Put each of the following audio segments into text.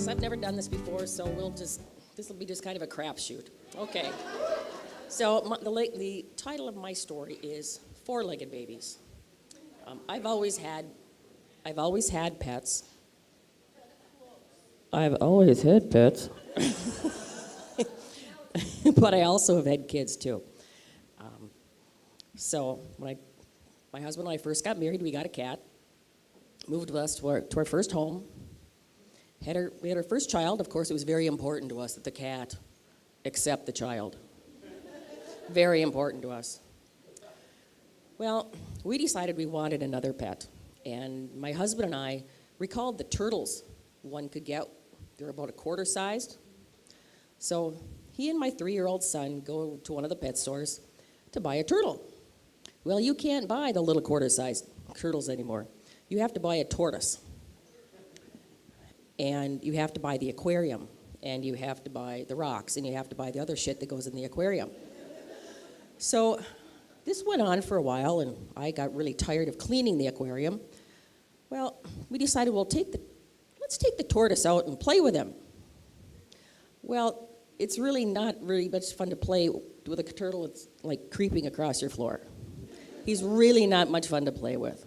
this. I've never done this before, so this will be just kind of a crapshoot. Okay. So the title of my story is Four-Legged Babies. I've always had pets. I've always had pets. But I also have had kids too. So when my husband and I first got married, we got a cat. Moved with us to our first home. We had our first child. Of course, it was very important to us that the cat accept the child. Very important to us. Well, we decided we wanted another pet. And my husband and I recalled the turtles one could get. They're about a quarter sized. So he and my 3-year-old son go to one of the pet stores to buy a turtle. Well, you can't buy the little quarter-sized turtles anymore. You have to buy a tortoise. And you have to buy the aquarium. And you have to buy the rocks. And you have to buy the other shit that goes in the aquarium. So this went on for a while, and I got really tired of cleaning the aquarium. Well, we decided, let's take the tortoise out and play with him. Well, it's really not really much fun to play with a turtle. It's like creeping across your floor. He's really not much fun to play with.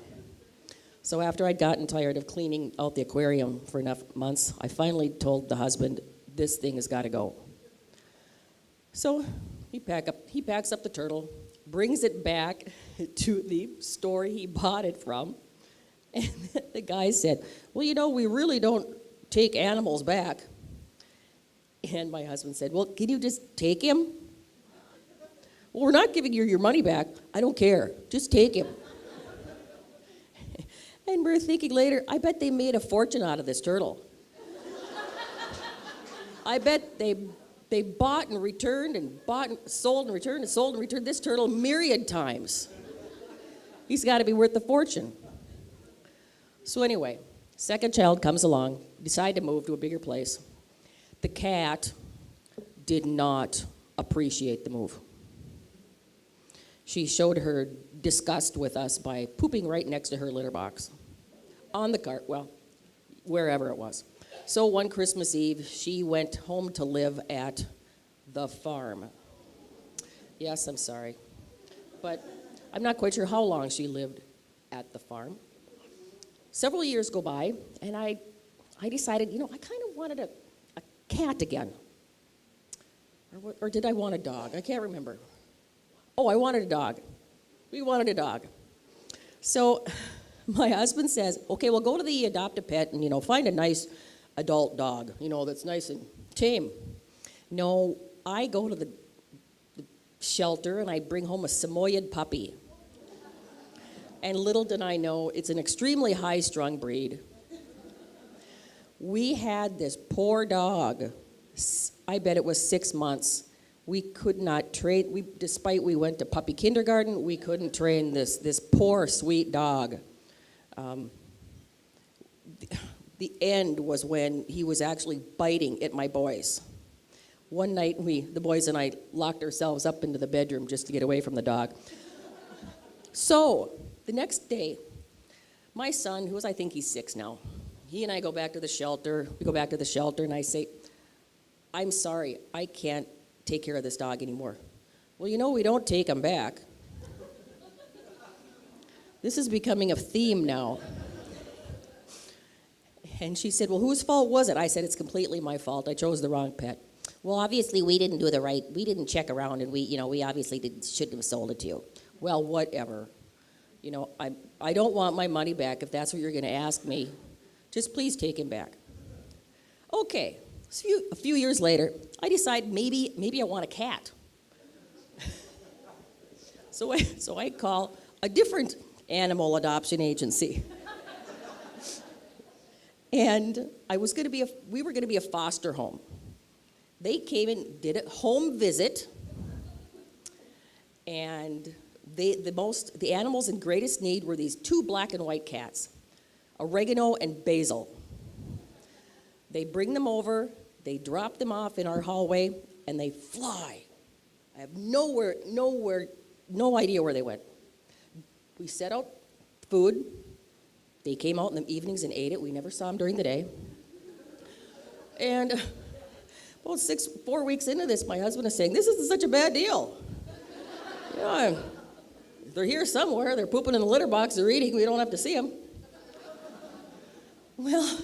So after I'd gotten tired of cleaning out the aquarium for enough months, I finally told the husband, this thing has got to go. So he packs up the turtle, brings it back to the store he bought it from, and the guy said, well, we really don't take animals back. And my husband said, well, can you just take him? Well, we're not giving you your money back. I don't care. Just take him. And we're thinking later, I bet they made a fortune out of this turtle. I bet they bought and returned and bought and sold and returned and sold and returned this turtle myriad times. He's got to be worth a fortune. So anyway, second child comes along, decide to move to a bigger place. The cat did not appreciate the move. She showed her disgust with us by pooping right next to her litter box. On the cart, well, wherever it was. So one Christmas Eve, she went home to live at the farm. Yes, I'm sorry. But I'm not quite sure how long she lived at the farm. Several years go by, and I decided, I kind of wanted a cat again. Or did I want a dog? I can't remember. Oh, I wanted a dog. We wanted a dog. So my husband says, okay, we'll go to the adopt a pet and, find a nice adult dog, that's nice and tame. No, I go to the shelter and I bring home a Samoyed puppy. And little did I know, it's an extremely high-strung breed. We had this poor dog. I bet it was 6 months. We could not train, despite we went to puppy kindergarten, we couldn't train this poor, sweet dog. The end was when he was actually biting at my boys. One night, the boys and I locked ourselves up into the bedroom just to get away from the dog. So, the next day, my son, I think he's 6 now, he and I go back to the shelter. We go back to the shelter, and I say, I'm sorry, I can't take care of this dog anymore. Well, we don't take him back. This is becoming a theme now. And she said, well, whose fault was it? I said, it's completely my fault. I chose the wrong pet. Well, obviously, we didn't check around, and we obviously shouldn't have sold it to you. Well, whatever. I don't want my money back if that's what you're going to ask me. Just please take him back. Okay. A few years later, I decide maybe I want a cat. So I call a different animal adoption agency. And we were going to be a foster home. They came and did a home visit, and the animals in greatest need were these 2 black and white cats, Oregano and Basil. They bring them over, they drop them off in our hallway, and they fly. I have no idea where they went. We set out food. They came out in the evenings and ate it. We never saw them during the day. And about 4 weeks into this, my husband is saying, this isn't such a bad deal. Yeah, they're here somewhere. They're pooping in the litter box. They're eating. We don't have to see them. Well,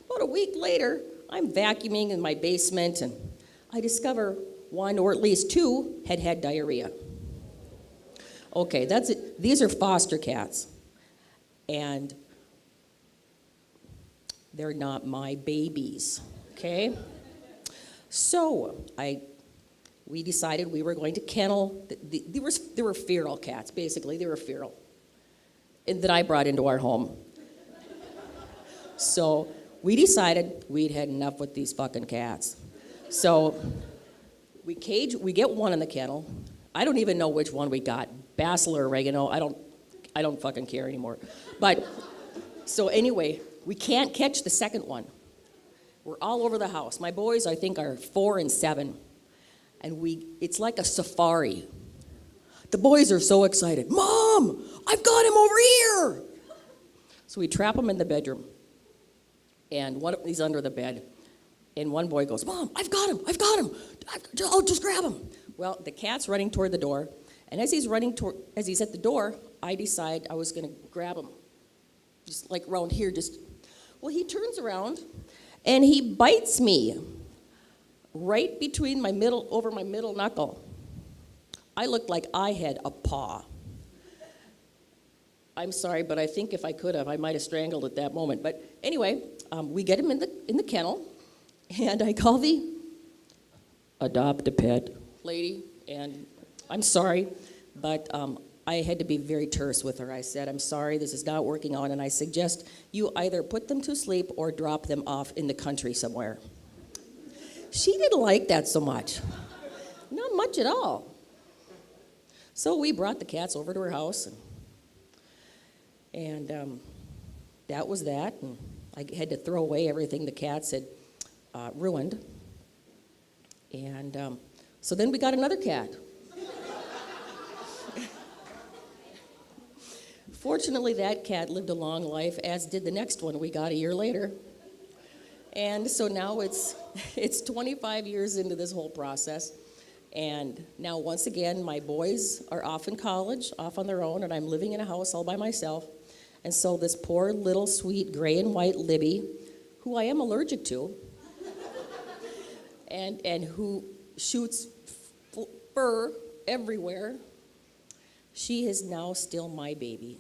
about a week later, I'm vacuuming in my basement, and I discover one or at least two had diarrhea. Okay, that's it. These are foster cats, and they're not my babies, okay? So we decided we were going to kennel. They were feral cats, basically. They were feral, and that I brought into our home. So we decided we'd had enough with these fucking cats. So we get one in the kennel. I don't even know which one we got, basil or oregano. I don't fucking care anymore. But so anyway, we can't catch the second one. We're all over the house. My boys, I think, are 4 and 7. And it's like a safari. The boys are so excited. Mom, I've got him over here. So we trap him in the bedroom. And he's under the bed. And one boy goes, Mom, I've got him. I'll just grab him. Well, the cat's running toward the door. And as he's at the door, I decide I was going to grab him. Just like around here, well, he turns around and he bites me right between over my middle knuckle. I looked like I had a paw. I'm sorry, but I think if I could have, I might have strangled at that moment. But anyway, we get him in the kennel, and I call the adopt-a-pet lady, and I'm sorry, but I had to be very terse with her. I said, I'm sorry, this is not working out, and I suggest you either put them to sleep or drop them off in the country somewhere. She didn't like that so much. Not much at all. So we brought the cats over to her house, and that was that. And I had to throw away everything the cats had ruined. And so then we got another cat. Fortunately, that cat lived a long life, as did the next one we got a year later. And so now it's 25 years into this whole process. And now, once again, my boys are off in college, off on their own, and I'm living in a house all by myself. And so this poor little sweet gray and white Libby, who I am allergic to, and who shoots fur everywhere, she is now still my baby.